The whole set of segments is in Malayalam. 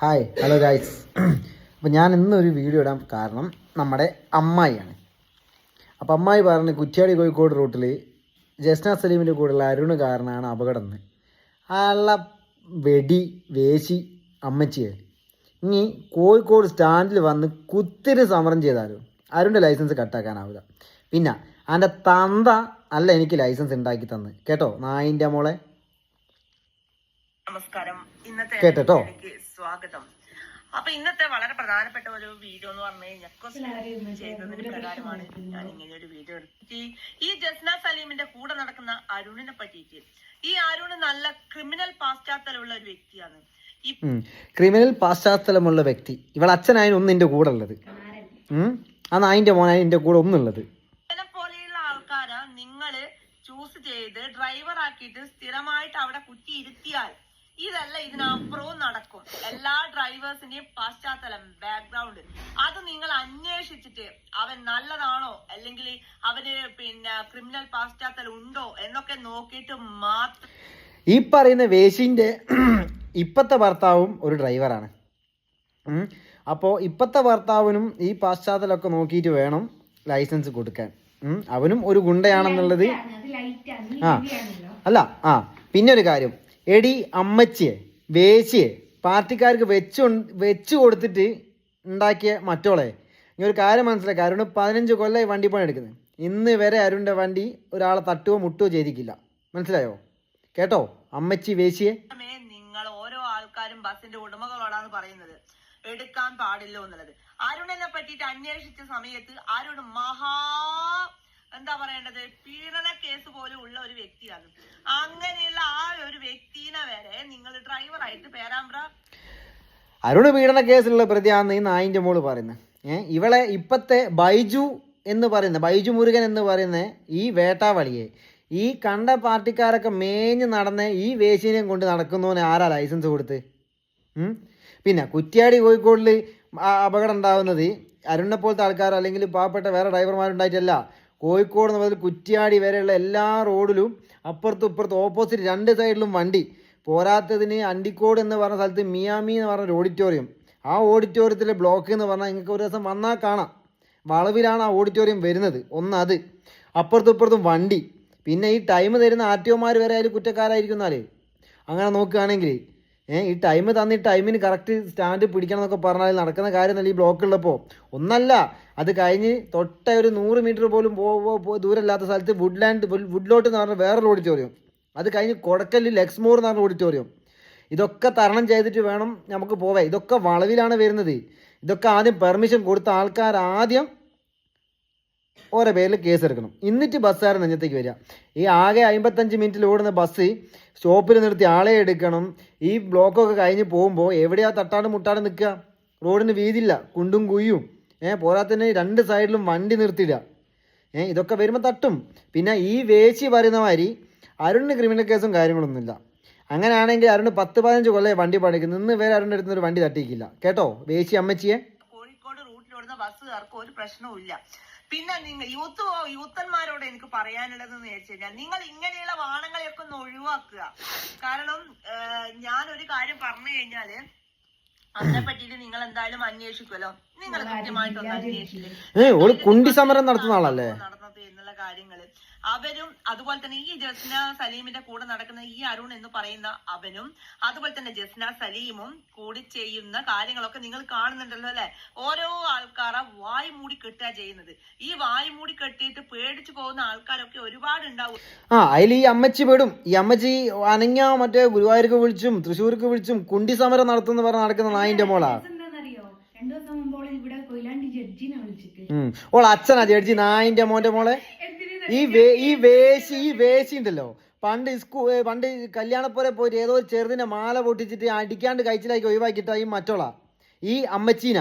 Hi hello guys. അപ്പോൾ ഞാൻ ഇന്നൊരു വീഡിയോ ഇടാൻ കാരണം നമ്മുടെ അമ്മായിയാണ്. അപ്പോൾ അമ്മായി പറഞ്ഞ് കുറ്റ്യാടി കോഴിക്കോട് റൂട്ടിൽ ജസ്ന സലീമിൻ്റെ കൂടെയുള്ള അരുണ് കാരനാണ് അപകടം എന്ന്. അയാളുടെ വെടി വേശി അമ്മച്ചിയെ ഇനി കോഴിക്കോട് സ്റ്റാൻഡിൽ വന്ന് കുത്തിരി സമരം ചെയ്താലും അരുണിൻ്റെ ലൈസൻസ് കട്ടാക്കാനാവില്ല. പിന്നെ അതിൻ്റെ തന്ത അല്ല എനിക്ക് ലൈസൻസ് ഉണ്ടാക്കി തന്ന് കേട്ടോ. നായിൻ്റെ മോളെ നമസ്കാരം. ഇന്നത്തെ കേട്ടോ സ്വാഗതം. അപ്പൊ ഇന്നത്തെ വളരെ പ്രധാനപ്പെട്ട ഒരു വീഡിയോ എന്ന് പറഞ്ഞു കഴിഞ്ഞാൽ ചെയ്തതിന് പ്രകാരമാണ് ഞാൻ ഇങ്ങനെ ഒരു വീഡിയോ എടുത്തിട്ട് ഈ ജസ്ന സലീമിന്റെ കൂടെ നടക്കുന്ന അരുണിനെ പറ്റിയിട്ട്. ഈ അരുണ് നല്ല ക്രിമിനൽ പാശ്ചാത്തലമുള്ള ഒരു വ്യക്തിയാണ്. ക്രിമിനൽ പാശ്ചാത്തലമുള്ള വ്യക്തി. ഇവൾ അച്ഛനായാലും ഒന്ന് എന്റെ കൂടെ ഉള്ളത്, ആ നായിന്റെ മോനായാലും എന്റെ കൂടെ ഒന്നുള്ളത്. പോലെയുള്ള ആൾക്കാരെ നിങ്ങള് ചൂസ് ചെയ്ത് ഡ്രൈവർ ആക്കിയിട്ട് സ്ഥിരമായിട്ട് അവിടെ കുറ്റി ഇരുത്തിയാൽ ഇതല്ല ഇതിനപ്പുറവും നടക്കും. എല്ലാ ഡ്രൈവേഴ്സിന്റെയും പാശ്ചാത്തലം, ബാക്ക്ഗ്രൗണ്ട് അത് നിങ്ങൾ അന്വേഷിച്ചിട്ട് അവൻ നല്ലതാണോ അല്ലെങ്കിൽ അവന് ക്രിമിനൽ പാശ്ചാത്തലം ഉണ്ടോ എന്നൊക്കെ നോക്കിയിട്ട് മാത്രം. ഈ പറയുന്ന വേശിന്റെ ഇപ്പത്തെ ഭർത്താവും ഒരു ഡ്രൈവറാണ്. അപ്പോൾ ഇപ്പത്തെ ഭർത്താവിനും ഈ പാശ്ചാത്തലമൊക്കെ നോക്കിയിട്ട് വേണം ലൈസൻസ് കൊടുക്കാൻ. അവനും ഒരു ഗുണ്ടയാണെന്നുള്ളത് പിന്നെ ഒരു കാര്യം, എടി അമ്മച്ചിയെ വേശിയെ പാർട്ടിക്കാർക്ക് വെച്ചു കൊടുത്തിട്ട് ഉണ്ടാക്കിയ മറ്റോളെ ഇനി ഒരു കാര്യം മനസ്സിലാക്കി. അരുണ് 15 കൊല്ലമായി വണ്ടി പണി എടുക്കുന്നത്. ഇന്ന് വരെ അരുണിൻ്റെ വണ്ടി ഒരാളെ തട്ടുകയോ മുട്ടുകയോ ചെയ്തിട്ടില്ല. മനസ്സിലായോ? കേട്ടോ അമ്മച്ചി വേശിയെ. നിങ്ങൾ ഓരോ ആൾക്കാരും ബസിന്റെ ഉടമകളോടാണ് പറയുന്നത് എടുക്കാൻ പാടില്ലോ എന്നുള്ളത്. അരുണിനെ പറ്റിയിട്ട് അന്വേഷിച്ച സമയത്ത് അരുൺ എന്താ പറയേണ്ടത്, പീഡന കേസ് പോലും ഉള്ള ഒരു വ്യക്തിയാണ്. അങ്ങനെയുള്ള ആ ഒരു വ്യക്തിനെ വരെ നിങ്ങൾ ഡ്രൈവറായിട്ട് പേരാമ്പ്ര. അരുണ് പീഡന കേസിലുള്ള പ്രതിയാണെന്ന് ഈ നായിന്റെ മോള് പറയുന്നത്. ഇവളെ ഇപ്പത്തെ ബൈജു മുരുകൻ എന്ന് പറയുന്ന ഈ വേട്ടാവളിയെ ഈ കണ്ട പാർട്ടിക്കാരൊക്കെ മേഞ്ഞ് നടന്ന ഈ വേശിനെയും കൊണ്ട് നടക്കുന്നവന് ആരാ ലൈസൻസ് കൊടുത്ത്? പിന്നെ കുറ്റ്യാടി കോഴിക്കോടിൽ അപകടം ഉണ്ടാകുന്നത് അരുണിനെ പോലത്തെ ആൾക്കാരോ അല്ലെങ്കിൽ പാവപ്പെട്ട വേറെ ഡ്രൈവർമാരുണ്ടായിട്ടല്ല. കോഴിക്കോട് എന്ന് പറഞ്ഞാൽ കുറ്റ്യാടി വരെയുള്ള എല്ലാ റോഡിലും അപ്പുറത്തും ഇപ്പുറത്തും ഓപ്പോസിറ്റ് 2 സൈഡിലും വണ്ടി. പോരാത്തതിന് അണ്ടിക്കോട് എന്ന് പറഞ്ഞ സ്ഥലത്ത് മിയാമി എന്ന് പറഞ്ഞൊരു ഓഡിറ്റോറിയം. ആ ഓഡിറ്റോറിയത്തിലെ ബ്ലോക്ക് എന്ന് പറഞ്ഞാൽ നിങ്ങൾക്ക് ഒരു ദിവസം വന്നാൽ കാണാം. വളവിലാണ് ആ ഓഡിറ്റോറിയം വരുന്നത്. അത് അപ്പുറത്തും ഇപ്പുറത്തും വണ്ടി. പിന്നെ ഈ ടൈം തരുന്ന RTOമാർ വരെ അതിൽ കുറ്റക്കാരായിരിക്കുന്നാലേ. അങ്ങനെ നോക്കുകയാണെങ്കിൽ ഈ ടൈം തന്നി ടൈമിന് കറക്റ്റ് സ്റ്റാൻഡ് പിടിക്കണം എന്നൊക്കെ പറഞ്ഞാൽ നടക്കുന്ന കാര്യമല്ല ഈ ബ്ലോക്കുള്ളപ്പോൾ. ഒന്നല്ല, അത് കഴിഞ്ഞ് തൊട്ട ഒരു 100 മീറ്റർ പോലും ദൂരമില്ലാത്ത സ്ഥലത്ത് വുഡ്ലോട്ട് എന്ന് പറഞ്ഞ വേറൊരു ഓഡിറ്റോറിയം. അത് കഴിഞ്ഞ് കൊടക്കല്ലിൽ എക്സ്മോർ എന്ന് പറഞ്ഞ ഓഡിറ്റോറിയം. ഇതൊക്കെ തരണം ചെയ്തിട്ട് വേണം നമുക്ക് പോവാൻ. ഇതൊക്കെ വളവിലാണ് വരുന്നത്. ഇതൊക്കെ ആദ്യം പെർമിഷൻ കൊടുത്ത ആൾക്കാർ ആദ്യം ഓരോ പേരിൽ കേസെടുക്കണം. എന്നിട്ട് ബസ്സുകാരൻ നെഞ്ചത്തേക്ക് വരിക. ഈ ആകെ 55 മിനിറ്റിൽ ഓടുന്ന ബസ് സ്റ്റോപ്പിൽ നിർത്തി ആളെ എടുക്കണം. ഈ ബ്ലോക്കൊക്കെ കഴിഞ്ഞ് പോകുമ്പോൾ എവിടെയാ തട്ടാണ്ട് മുട്ടാണ്ട് നിൽക്കുക? റോഡിന് വീതിയില്ല, കുണ്ടും കുയ്യും. പോരാത്തന്നെ 2 സൈഡിലും വണ്ടി നിർത്തിയിടുക. ഇതൊക്കെ വരുമ്പോൾ തട്ടും. പിന്നെ ഈ വേശി പറയുന്ന മാതിരി അരുണിന് ക്രിമിനൽ കേസും കാര്യങ്ങളൊന്നുമില്ല. അങ്ങനെയാണെങ്കിൽ അരുണ് 10-15 കൊല്ലം വണ്ടി പഠിക്കുന്നു. ഇന്ന് വരെ അരുണിൻ്റെ അടുത്ത് ഒരു വണ്ടി തട്ടിക്കില്ല. കേട്ടോ വേശി അമ്മച്ചിയെ. കോഴിക്കോട് റൂട്ടിലോടുന്ന ബസ്സുകാർക്ക് ഒരു പ്രശ്നവും ഇല്ല. പിന്നെ നിങ്ങൾ യൂത്തന്മാരോട് എനിക്ക് പറയാനുള്ളതെന്ന് വെച്ച് കഴിഞ്ഞാൽ നിങ്ങൾ ഇങ്ങനെയുള്ള വാഹനങ്ങളെയൊക്കെ ഒന്ന് ഒഴിവാക്കുക. കാരണം ഞാനൊരു കാര്യം പറഞ്ഞു കഴിഞ്ഞാല് അതിനെ പറ്റിയിട്ട് നിങ്ങൾ എന്തായാലും അന്വേഷിക്കുമല്ലോ. നിങ്ങൾ കൃത്യമായിട്ടൊന്ന് അന്വേഷിക്കും കുണ്ടി സമരം നടത്തുന്ന ആളല്ലേ നടന്നത് എന്നുള്ള കാര്യങ്ങള്. അവരും അതുപോലെ തന്നെ ഈ ജസ്ന സലീമിന്റെ കൂടെ നടക്കുന്ന ഈ അരുൺ എന്ന് പറയുന്ന അവനും അതുപോലെ തന്നെ ജസ്ന സലീമും കൂടി ചെയ്യുന്ന കാര്യങ്ങളൊക്കെ നിങ്ങൾ കാണുന്നുണ്ടല്ലോ അല്ലെ. ഓരോ ആൾക്കാരെ വായ് മൂടി കെട്ടുക ചെയ്യുന്നത്. ഈ വായ് മൂടി കെട്ടിയിട്ട് പേടിച്ചു പോകുന്ന ആൾക്കാരൊക്കെ ഒരുപാട് ഉണ്ടാവും. അതിൽ ഈ അമ്മച്ചി പെടും. ഈ അമ്മച്ചി അനങ്ങ മറ്റേ ഗുരുവായൂർക്ക് വിളിച്ചും തൃശ്ശൂർക്ക് വിളിച്ചും കുണ്ടി സമരം നടത്തുന്ന പറഞ്ഞ് നടക്കുന്ന നായിന്റെ മോളാ. ഓൾ അച്ഛനാ ജഡ്ജി നായിന്റെ മോന്റെ മോളെ. ഈ വേശി ഉണ്ടല്ലോ, പണ്ട് കല്യാണപ്പോലെ പോയിട്ട് ഏതോ ഒരു ചെറുതിന്റെ മാല പൊട്ടിച്ചിട്ട് അടിക്കാണ്ട് കഴിച്ചിലാക്കി ഒഴിവാക്കിയിട്ടാ ഈ മറ്റോളാ ഈ അമ്മച്ചീന.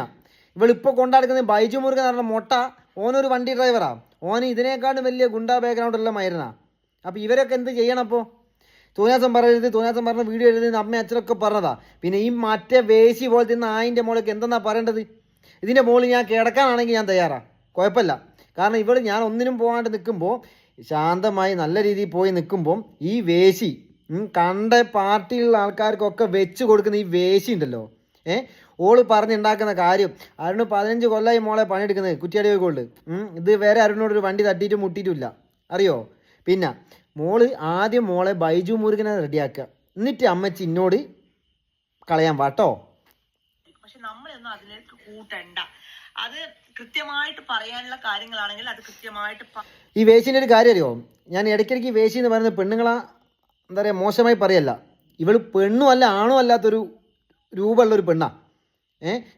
ഇവളിപ്പോ കൊണ്ടാടുക്കുന്ന ബൈജു മുരുകൻ എന്ന് പറഞ്ഞ മൊട്ട. ഓനൊരു വണ്ടി ഡ്രൈവറാ. ഓന് ഇതിനേക്കാളും വലിയ ഗുണ്ടാ ബാക്ക്ഗ്രൗണ്ട് ഉള്ള മരുന്നാ. അപ്പൊ ഇവരൊക്കെ എന്ത് ചെയ്യണം? അപ്പോൾ തോന്നിയാസം പറഞ്ഞ വീഡിയോ എഴുതുന്ന അമ്മ അച്ഛനൊക്കെ പറഞ്ഞതാ. പിന്നെ ഈ മറ്റേ വേശി പോലത്തെ നായിന്റെ മോളൊക്കെ എന്തെന്നാ പറയേണ്ടത്? ഇതിന്റെ മുകളിൽ ഞാൻ കിടക്കാനാണെങ്കിൽ ഞാൻ തയ്യാറാ, കുഴപ്പമില്ല. കാരണം ഇവിടെ ഞാൻ ഒന്നിനും പോകാണ്ട് നിൽക്കുമ്പോൾ ശാന്തമായി നല്ല രീതിയിൽ പോയി നിൽക്കുമ്പം ഈ വേശി കണ്ട പാർട്ടിയിലുള്ള ആൾക്കാർക്കൊക്കെ വെച്ച് കൊടുക്കുന്ന ഈ വേശി ഉണ്ടല്ലോ, ഓള് പറഞ്ഞുണ്ടാക്കുന്ന കാര്യം അരുണ് 15 കൊല്ലമായി മോളെ പണിയെടുക്കുന്നത് കുറ്റിയാടി കോഴിക്കോട്. ഇത് വേറെ അരുണിനോടൊരു വണ്ടി തട്ടിയിട്ട് മുട്ടിയിട്ടില്ല, അറിയോ? പിന്നെ മോള് ആദ്യം മോളെ ബൈജു മുരുകനെ റെഡിയാക്കുക, എന്നിട്ട് അമ്മച്ചി ഇന്നോട് കളയാൻ വാട്ടോ. പക്ഷെ നമ്മളൊന്നും അതിലേക്ക് കൂട്ടണ്ട. അത് കൃത്യമായിട്ട് പറയാനുള്ള കാര്യങ്ങളാണെങ്കിൽ അത് കൃത്യമായിട്ട് ഈ വേശിൻ്റെ ഒരു കാര്യം അറിയോ, ഞാൻ ഇടയ്ക്കിടയ്ക്ക് വേശി എന്ന് പറയുന്നത് പെണ്ണുങ്ങളാ എന്താ പറയുക മോശമായി പറയല്ല, ഇവള് പെണ്ണും അല്ല ആണും അല്ലാത്തൊരു രൂപമുള്ളൊരു പെണ്ണാണ്.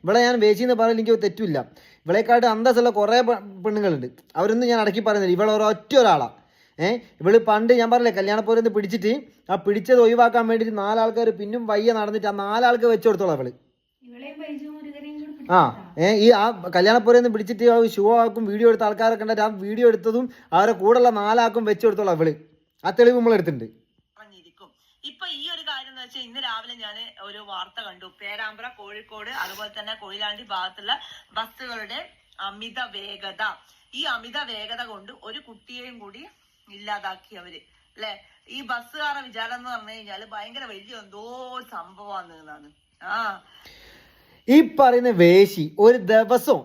ഇവിടെ ഞാൻ വേശി എന്ന് പറയാൻ എനിക്ക് തെറ്റില്ല. ഇവളെക്കാട്ട് അന്തസ്സുള്ള കുറേ പെണ്ണുങ്ങളുണ്ട്, അവരൊന്നും ഞാൻ അടക്കി പറയുന്നില്ല. ഇവൾ ഒരൊറ്റ ഒരാളാണ്. ഇവള് പണ്ട് ഞാൻ പറഞ്ഞില്ലേ കല്യാണപ്പോരെന്ന് പിടിച്ചിട്ട് ആ പിടിച്ചത് ഒഴിവാക്കാൻ വേണ്ടിയിട്ട് 4 ആൾക്കാർ പിന്നും വയ്യ നടന്നിട്ട് ആ 4 ആൾക്ക് വെച്ചു കൊടുത്തോളാം അവള്. ഈ ആ കല്യാണപ്പോരെന്ന് പിടിച്ചിട്ട് ആ ഷോ ആക്കും വീഡിയോ എടുത്ത ആൾക്കാരൊക്കെ ഉണ്ടായിട്ട് ആ വീഡിയോ എടുത്തതും അവരെ കൂടെയുള്ള 4 ആൾക്കും വെച്ചു കൊടുത്തോളാം അവള്. ആ തെളിവ് നമ്മൾ എടുത്തിട്ടുണ്ട്. ഇപ്പൊ ഈ ഒരു കാര്യം എന്ന് വെച്ചാൽ ഇന്ന് രാവിലെ ഞാൻ ഒരു വാർത്ത കണ്ടു. പേരാമ്പ്ര, കോഴിക്കോട്, അതുപോലെ തന്നെ കൊയിലാണ്ടി ഭാഗത്തുള്ള ബസ്സുകളുടെ അമിത വേഗത. ഈ അമിത വേഗത കൊണ്ട് ഒരു കുട്ടിയെയും കൂടി ഇല്ലാതാക്കി അവര്, അല്ലെ? ഈ ബസ്സുകാരുടെ വിചാരം എന്ന് പറഞ്ഞു കഴിഞ്ഞാല് ഭയങ്കര വലിയ എന്തോ സംഭവമാണ്. ഈ പറയുന്ന വേശി ഒരു ദിവസം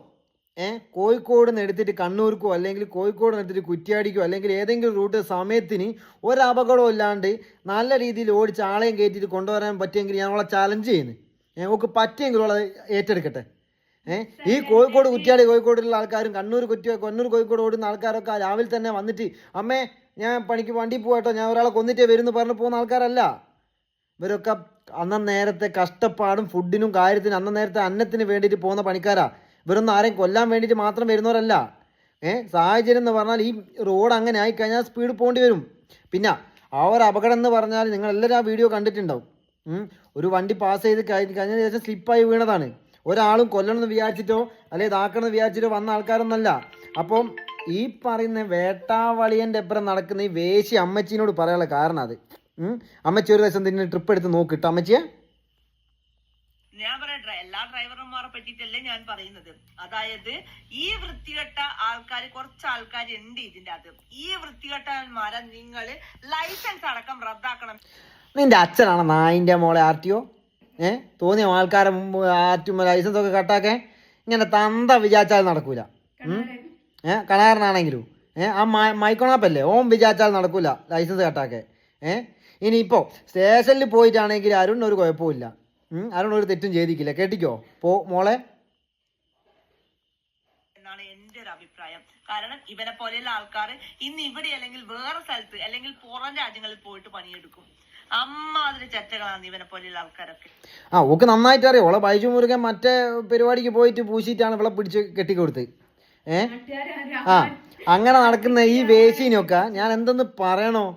കോഴിക്കോട് നിന്ന് എടുത്തിട്ട് കണ്ണൂർക്കോ അല്ലെങ്കിൽ കോഴിക്കോട് നിന്ന് എടുത്തിട്ട് കുറ്റ്യാടിക്കോ അല്ലെങ്കിൽ ഏതെങ്കിലും റൂട്ട് സമയത്തിന് ഒരപകടവും ഇല്ലാണ്ട് നല്ല രീതിയിൽ ഓടിച്ച് ആളെയും കയറ്റിയിട്ട് കൊണ്ടുവരാൻ പറ്റുമെങ്കിൽ ഞാൻ അവളെ ചാലഞ്ച് ചെയ്യുന്നു. നമുക്ക് പറ്റുമെങ്കിലും അവളെ ഏറ്റെടുക്കട്ടെ. ഈ കോഴിക്കോട് കുറ്റ്യാടി കോഴിക്കോടുള്ള ആൾക്കാരും കണ്ണൂർ കോഴിക്കോട് ഓടുന്ന ആൾക്കാരൊക്കെ രാവിലെ തന്നെ വന്നിട്ട് അമ്മേ ഞാൻ പണിക്ക് വണ്ടി പോകട്ടോ, ഞാൻ ഒരാളെ കൊന്നിട്ടേ വരുമെന്ന് പറഞ്ഞു പോകുന്ന ആൾക്കാരല്ല. ഇവരൊക്കെ നേരത്തെ കഷ്ടപ്പാടും ഫുഡിനും കാര്യത്തിനും നേരത്തെ അന്നത്തിന് വേണ്ടിയിട്ട് പോകുന്ന പണിക്കാരാ. ഇവരൊന്നും ആരെയും കൊല്ലാൻ വേണ്ടിയിട്ട് മാത്രം വരുന്നവരല്ല. സാഹചര്യം എന്ന് പറഞ്ഞാൽ ഈ റോഡ് അങ്ങനെ ആയിക്കഴിഞ്ഞാൽ സ്പീഡ് പോകേണ്ടി വരും. പിന്നെ ആ ഒരു അപകടം എന്ന് പറഞ്ഞാൽ നിങ്ങളെല്ലാവരും ആ വീഡിയോ കണ്ടിട്ടുണ്ടാവും. ഒരു വണ്ടി പാസ് ചെയ്ത് കഴിഞ്ഞതിന് ശേഷം സ്ലിപ്പായി വീണതാണ്. ഒരാളും കൊല്ലണമെന്ന് വിചാരിച്ചിട്ടോ അല്ലെങ്കിൽ ഇതാക്കണമെന്ന് വിചാരിച്ചിട്ടോ വന്ന ആൾക്കാരൊന്നല്ല. അപ്പം ഈ പറയുന്ന വേട്ടാവളിയൻ്റെ അപ്പുറം നടക്കുന്ന ഈ വേശി അമ്മച്ചീനോട് പറയാനുള്ള കാരണം അത്. അമ്മച്ചി ഒരു ദിവസം തന്നെ ട്രിപ്പ് എടുത്ത് നോക്കിട്ടോ അമ്മച്ചിയെ. ഞാൻ പറയട്ടെ, എല്ലാ ഡ്രൈവർമാരെ പറ്റിയിട്ടല്ലേ ഞാൻ പറയുന്നത്. അതായത് ഈ വൃത്തികെട്ട ആൾക്കാർ, കുറച്ച് ആൾക്കാർ ഉണ്ട് ഇതിന്റെ അകത്ത്. ഈ വൃത്തികെട്ടന്മാരെ നിങ്ങള് ലൈസൻസ് അടക്കം റദ്ദാക്കണം. നിന്റെ അച്ഛനാണ് നായിൻ്റെ മോളെ RTO തോന്നിയ ആൾക്കാരെ RTO ലൈസൻസ് ഒക്കെ കട്ടാക്കേ. ഇങ്ങനെ തന്ത വിചാരിച്ചാൽ നടക്കൂല. കണാരനാണെങ്കിലും ആ മൈക്കോണാപ്പല്ലേ ഓം വിചാരിച്ചാൽ നടക്കൂല ലൈസൻസ് കട്ടാക്കേ. ഇനിയിപ്പോൾ സ്റ്റേഷനിൽ പോയിട്ടാണെങ്കിൽ അരുൺ ഒരു കുഴപ്പമില്ല, അരുൺ ഒരു തെറ്റും ചെയ്തിക്കില്ല. കേട്ടിക്കോ മോളെ എന്നാണ് എന്റെ ഒരു അഭിപ്രായം. കാരണം ഇവനെ പോലെയുള്ള ആൾക്കാർ ഇന്ന് ഇവിടെ അല്ലെങ്കിൽ വേറെ സ്ഥലത്ത് അല്ലെങ്കിൽ പുറം രാജ്യങ്ങളിൽ പോയിട്ട് പണിയെടുക്കും. അമ്മാതിരി ചെറ്റകളാണ് ഇവനെ പോലെയുള്ള ആൾക്കാരൊക്കെ. ഓക്ക് നന്നായിട്ട് അറിയാം. ഓളെ ബൈജു മുരുകൻ മറ്റേ പരിപാടിക്ക് പോയിട്ട് പൂശിയിട്ടാണ് ഇവളെ പിടിച്ച് കെട്ടിക്കൊടുത്ത്. അങ്ങനെ നടക്കുന്ന ഈ വേശീനൊക്കെ ഞാൻ എന്തെന്ന് പറയണോ?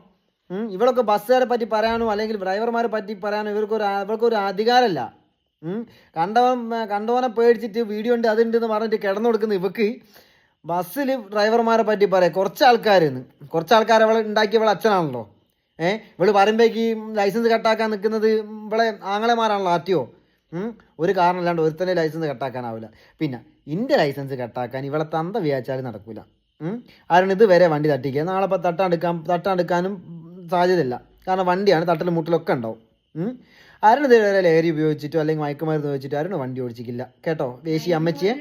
ഇവളൊക്കെ ബസ്സുകാരെ പറ്റി പറയാനോ അല്ലെങ്കിൽ ഡ്രൈവർമാരെ പറ്റി പറയാനോ ഇവർക്കൊരു അധികാരമല്ല. കണ്ടവനെ പേടിച്ചിട്ട് വീഡിയോ ഉണ്ട് അതുണ്ടെന്ന് പറഞ്ഞിട്ട് കിടന്നു കൊടുക്കുന്ന ഇവക്ക് ബസ്സിൽ ഡ്രൈവർമാരെ പറ്റി പറയാം. കുറച്ച് ആൾക്കാർ അവളെ ഉണ്ടാക്കിയ ഇവളെ അച്ഛനാണല്ലോ. ഇവള് പറയുമ്പോഴേക്ക് ലൈസൻസ് കട്ടാക്കാൻ നിൽക്കുന്നത് ഇവളെ ആങ്ങളെമാരാണല്ലോ RTO. ഒരു കാരണമില്ലാണ്ട് ഒരുത്തന്നെ ലൈസൻസ് കട്ടാക്കാനാവില്ല. പിന്നെ ഇൻ്റെ ലൈസൻസ് കട്ടാക്കാൻ ഇവളെ തന്ത വിചാരിച്ചാലും നടക്കൂല. ആരാണ് ഇതുവരെ വണ്ടി തട്ടിക്കുക, നാളെ ഇപ്പോൾ തട്ടാണ്ടിക്കാനും സാധ്യതയില്ല. കാരണം വണ്ടിയാണ്, തട്ടലും മുട്ടലൊക്കെ ഉണ്ടാവും. ആരും ഇതുവരെ ലഹരി ഉപയോഗിച്ചിട്ടോ അല്ലെങ്കിൽ മയക്കുമരുന്ന് ഉപയോഗിച്ചിട്ടോ ആരും വണ്ടി ഓടിച്ചിട്ടില്ല. കേട്ടോ ദേശി അമ്മച്ചിയെ.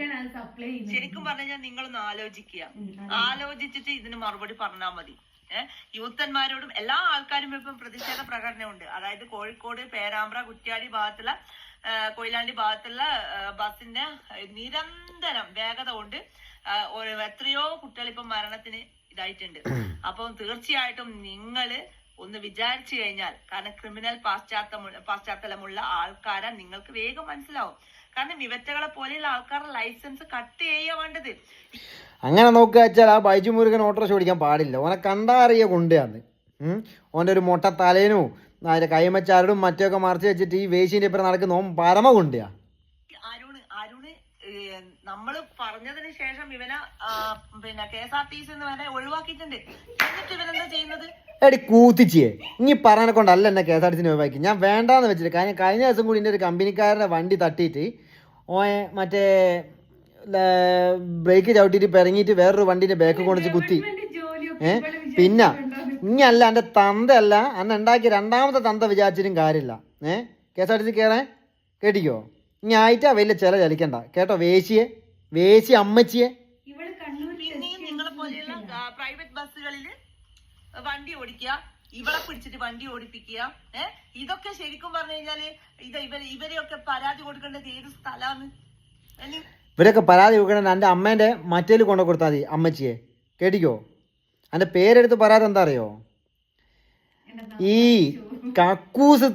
ശരിക്കും പറഞ്ഞാൽ നിങ്ങളൊന്ന് ആലോചിച്ചിട്ട് ഇതിന് മറുപടി പറഞ്ഞാൽ മതി. യൂത്തന്മാരോടും എല്ലാ ആൾക്കാരും ഇപ്പം പ്രതിഷേധ പ്രകടനമുണ്ട്. അതായത് കോഴിക്കോട്, പേരാമ്പ്ര, കുറ്റ്യാടി ഭാഗത്തുള്ള, കൊയിലാണ്ടി ഭാഗത്തുള്ള ബസ്സിന്റെ നിരന്തരം വേഗത കൊണ്ട് എത്രയോ കുട്ടികൾ ഇപ്പം മരണത്തിന് ഇതായിട്ടുണ്ട്. അപ്പം തീർച്ചയായിട്ടും നിങ്ങള് ഒന്ന് വിചാരിച്ചു കഴിഞ്ഞാൽ, കാരണം ക്രിമിനൽ പശ്ചാത്തലമുള്ള ആൾക്കാരെ നിങ്ങൾക്ക് വേഗം മനസ്സിലാവും. കാരണം ഇവറ്റകളെ പോലെയുള്ള ആൾക്കാരുടെ ലൈസൻസ് കട്ട് ചെയ്യാൻ വേണ്ടത്. അങ്ങനെ നോക്കുക വെച്ചാൽ ആ ബൈജു മുരുകൻ ഓട്ടോറിക്ഷ ഓടിക്കാൻ പാടില്ല. ഓനെ കണ്ടറിയ കൊണ്ടുവന്ന് ഓൻ്റെ ഒരു മൊട്ട തലേനും അതിന്റെ കൈമച്ചാരടും മറ്റൊക്കെ മറിച്ച് വെച്ചിട്ട് ഈ വേശീൻ്റെ ഇപ്പുറം നടക്കുന്ന ഓൻ പരമ കൊണ്ടുവാ. അരുണ് നമ്മള് പറഞ്ഞതിന് ശേഷം ഇവനെ പിന്നെ KSRTC വരെ ഒഴിവാക്കിയിട്ടുണ്ട്. എന്നിട്ട് ഇവനെന്താ ചെയ്യുന്നത്? എടി കൂത്തിച്ചേ, ഇനി പറയാനെ കൊണ്ടല്ല എന്നെ KSRTC ഒഴിവാക്കി. ഞാൻ വേണ്ടാന്ന് വെച്ചിട്ട് കാര്യം കഴിഞ്ഞ ദിവസം കൂടി എൻ്റെ ഒരു കമ്പനിക്കാരൻ്റെ വണ്ടി തട്ടിയിട്ട് മറ്റേ ബ്രേക്ക് ചവിട്ടിയിട്ട് പിറങ്ങിയിട്ട് വേറൊരു വണ്ടീൻ്റെ ബാക്ക് കൊണ്ടിച്ച് കുത്തി. പിന്നെ ഇനിയല്ല എൻ്റെ തന്തയല്ല അന്ന് ഉണ്ടാക്കി രണ്ടാമത്തെ തന്ത വിചാരിച്ചിട്ടും കാര്യമില്ല. KSRTC കയറാൻ കേട്ടിക്കോ. ഇനി ആയിട്ടാ വലിയ ചില ചലിക്കണ്ട കേട്ടോ. വേശി അമ്മച്ചിയെ. പിന്നെയും നിങ്ങളെ പോലെയുള്ള പ്രൈവറ്റ് ബസ്സുകളിൽ വണ്ടി ഓടിക്കുക, ഇവളെ പിടിച്ചിട്ട് വണ്ടി ഓടിപ്പിക്കുക. ഇതൊക്കെ ശരിക്കും പറഞ്ഞു കഴിഞ്ഞാല് ഇവരെയൊക്കെ പരാതി കൊടുക്കേണ്ടത് ഏത് സ്ഥലമാണ്? ഇവരൊക്കെ പരാതി കൊടുക്കണ എൻ്റെ അമ്മേൻ്റെ മറ്റേൽ കൊണ്ടു കൊടുത്താൽ മതി അമ്മച്ചിയെ. കേട്ടിക്കോ, എൻ്റെ പേരെടുത്ത് പറയാതെ എന്താ അറിയോ, ഈ കക്കൂസ്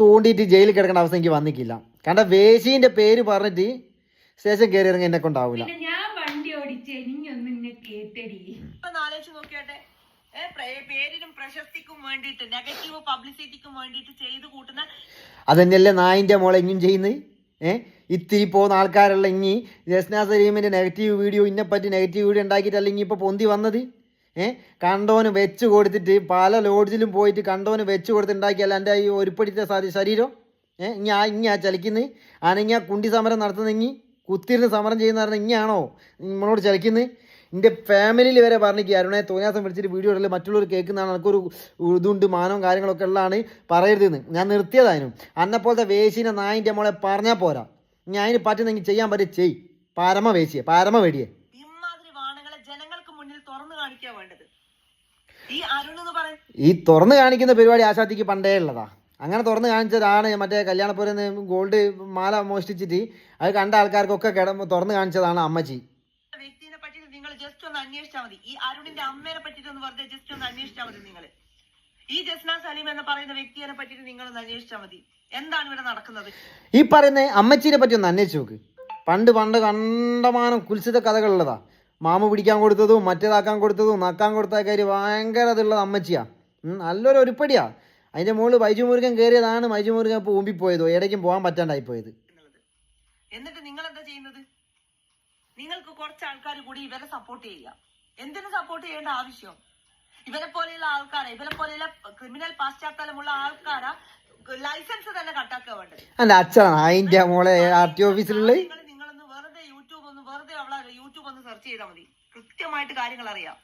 തോണ്ടിയിട്ട് ജയിലിൽ കിടക്കേണ്ട അവസ്ഥ എനിക്ക് വന്നിക്കില്ല. കാരണം വേശീൻ്റെ പേര് പറഞ്ഞിട്ട് സ്റ്റേഷൻ കയറി ഇറങ്ങി എന്നെ കൊണ്ടാവൂല. ഇപ്പൊ ആലോചിച്ച് നോക്കിയാട്ടെ, പേരിനും പ്രശസ്തിക്കും വേണ്ടിയിട്ട് നെഗറ്റീവ് പബ്ലിസിറ്റിക്കും വേണ്ടിയിട്ട് ചെയ്തു കൂട്ടുന്ന അതന്നെയല്ലേ നായിൻ്റെ മോളെ ഇങ്ങും ചെയ്യുന്നത്. ഇത്തിരി പോകുന്ന ആൾക്കാരുള്ള ഇങ്ങി ജസ്ന സലീമിൻ്റെ നെഗറ്റീവ് വീഡിയോ ഇന്നെപ്പറ്റി നെഗറ്റീവ് വീഡിയോ ഉണ്ടാക്കിയിട്ടല്ല ഇങ്ങി ഇപ്പോൾ പൊന്തി വന്നത്. കണ്ടോന് വെച്ച് കൊടുത്തിട്ട് പല ലോഡ്ജിലും പോയിട്ട് കണ്ടോന് വെച്ച് കൊടുത്തുണ്ടാക്കിയല്ല എൻ്റെ ഈ ഒരുപടിത്തെ ശരീരം. ഇങ്ങ ചലിക്കുന്നത് ആനെങ്കിൽ കുണ്ടി സമരം നടത്തുന്നെങ്കിൽ കുത്തിരുന്ന് സമരം ചെയ്യുന്ന പറഞ്ഞാൽ ഇങ്ങനെയാണോ നമ്മളോട് ചലിക്കുന്നത്? എൻ്റെ ഫാമിലിയിൽ വരെ പറഞ്ഞിരിക്കുക, അരുണെ തോന്നിയാസം വിളിച്ചിട്ട് വീഡിയോ ഇടല് മറ്റുള്ളവർ കേൾക്കുന്നതാണ്, എനിക്കൊരു ഇതുണ്ട് മാനവും കാര്യങ്ങളൊക്കെ ഉള്ളതാണ്, പറയരുതെന്ന്. ഞാൻ നിർത്തിയതായിരുന്നു. അന്നെപ്പോലത്തെ വേശീനെ നായിൻ്റെ മോളെ പറഞ്ഞാൽ പോരാ. ഞാൻ അതിന് പറ്റുന്നെങ്കിൽ ചെയ്യാൻ പറ്റും ചെയ്. പരമ വേശിയെ, പരമ വെടിയെ. ഇമാതിരി വാണങ്ങളെ ജനങ്ങൾക്ക് മുന്നിൽ തുറന്നു കാണിക്കാൻ വേണ്ടത് ഈ അരുൺ എന്ന് പറയുന്നത്. ഈ തുറന്ന് കാണിക്കുന്ന പരിപാടി ആശാത്തിക്ക് പണ്ടേ ഉള്ളതാ. അങ്ങനെ തുറന്ന് കാണിച്ചതാണ് മറ്റേ കല്യാണപ്പുരന്ന് ഗോൾഡ് മാല മോഷ്ടിച്ചിട്ട് അത് കണ്ട ആൾക്കാർക്കൊക്കെ തുറന്ന് കാണിച്ചതാണ് അമ്മച്ചി. വ്യക്തിനെ പറ്റിയിട്ട് നിങ്ങൾ ജസ്റ്റ് ഒന്ന് അന്വേഷിച്ചാൽ മതി. ഈ അരുണിന്റെ അമ്മേനെ പറ്റിയിട്ട് ഒന്ന് വെറുതെ ജസ്റ്റ് ഒന്ന് അന്വേഷിച്ചാൽ മതി. നിങ്ങൾ ഈ ജസ്ന സലീം എന്ന് പറയുന്ന വ്യക്തിയെ പറ്റിയിട്ട് നിങ്ങൾ ഒന്ന് അന്വേഷിച്ചാൽ മതി. എന്താണ് ഇവിടെ നടക്കുന്നത്? ഈ പറയുന്ന അമ്മച്ചീനെ പറ്റി ഒന്ന് അന്വേഷിച്ച് നോക്ക്. പണ്ട് കണ്ടമാനം കുൽസിത കഥകളുള്ളതാ. മാമ പിടിക്കാൻ കൊടുത്തതും മറ്റേതാക്കാൻ കൊടുത്തതും നക്കാൻ കൊടുത്ത കാര്യം ഭയങ്കര അതുള്ളത് അമ്മച്ചിയാ. നല്ലൊരു ഒരുപ്പടിയാ. അതിൻ്റെ മുകളിൽ ബൈജു മുരുകൻ കയറിയതാണ് ബൈജു മുരുകൻ ഇപ്പോൾ ഊമ്പിപ്പോയതോ ഇടയ്ക്കും പോകാൻ പറ്റാണ്ടായി പോയത്. എന്നിട്ട് നിങ്ങൾ എന്താ ചെയ്യുന്നത്? നിങ്ങൾക്ക് കുറച്ച് ആൾക്കാർ കൂടി ഇവരെ സപ്പോർട്ട് ചെയ്യുക. എന്തിനു സപ്പോർട്ട് ചെയ്യേണ്ട ആവശ്യം? ഇവരെ പോലെയുള്ള ആൾക്കാരെ, ഇവരെ പോലെയുള്ള ക്രിമിനൽ പാശ്ചാത്തലമുള്ള ആൾക്കാരെ ലൈസൻസ് തന്നെ കട്ടാക്കുക വേണ്ടത്. എൻ്റെ അച്ഛനാണ് അതിൻ്റെ മോളെ RT ഓഫീസിലുള്ള. നിങ്ങളൊന്ന് വെറുതെ യൂട്യൂബ് ഒന്ന് സെർച്ച് ചെയ്താൽ മതി. കൃത്യമായിട്ട് കാര്യങ്ങൾ അറിയാം.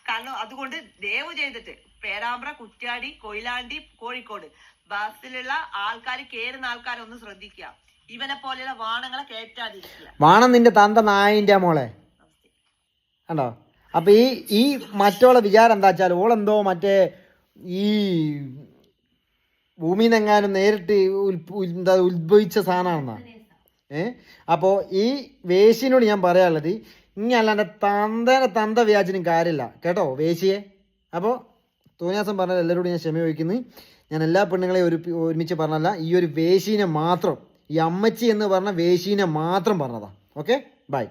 കാരണം അതുകൊണ്ട് ദയവ് ചെയ്തിട്ട് പേരാമ്പ്ര, കുറ്റ്യാടി, കൊയിലാണ്ടി, കോഴിക്കോട് ബസ്സിലുള്ള ആൾക്കാർ കയറുന്ന ആൾക്കാരൊന്ന് ശ്രദ്ധിക്കുക. ഇവനെ പോലെയുള്ള വാണങ്ങളെ കയറ്റാതിരിക്കുക. വാണം നിന്റെ തന്ത നായിൻ്റെ മോളെ കണ്ടോ. അപ്പൊ ഈ മറ്റോളെ വിചാരം എന്താ വെച്ചാൽ ഓളെന്തോ മറ്റേ ഈ ഭൂമിയിൽ നിന്നെങ്ങാനും നേരിട്ട് ഉത്ഭവിച്ച സാധനമാണെന്നാ. അപ്പോൾ ഈ വേശിനോട് ഞാൻ പറയാനുള്ളത് ഇനി അല്ലാണ്ട് തന്ത വ്യാജനും കാര്യമില്ല കേട്ടോ വേശിയെ. അപ്പോൾ തോന്നിയാസം പറഞ്ഞാൽ എല്ലാവരോടും ഞാൻ ക്ഷമ ചോദിക്കുന്നു. ഞാൻ എല്ലാ പെണ്ണുങ്ങളെയും ഒരുമിച്ച് പറഞ്ഞല്ല, ഈ ഒരു വേശീനെ മാത്രം, ഈ അമ്മച്ചി എന്ന് പറഞ്ഞ വേശീനെ മാത്രം പറഞ്ഞതാ. Okay, by.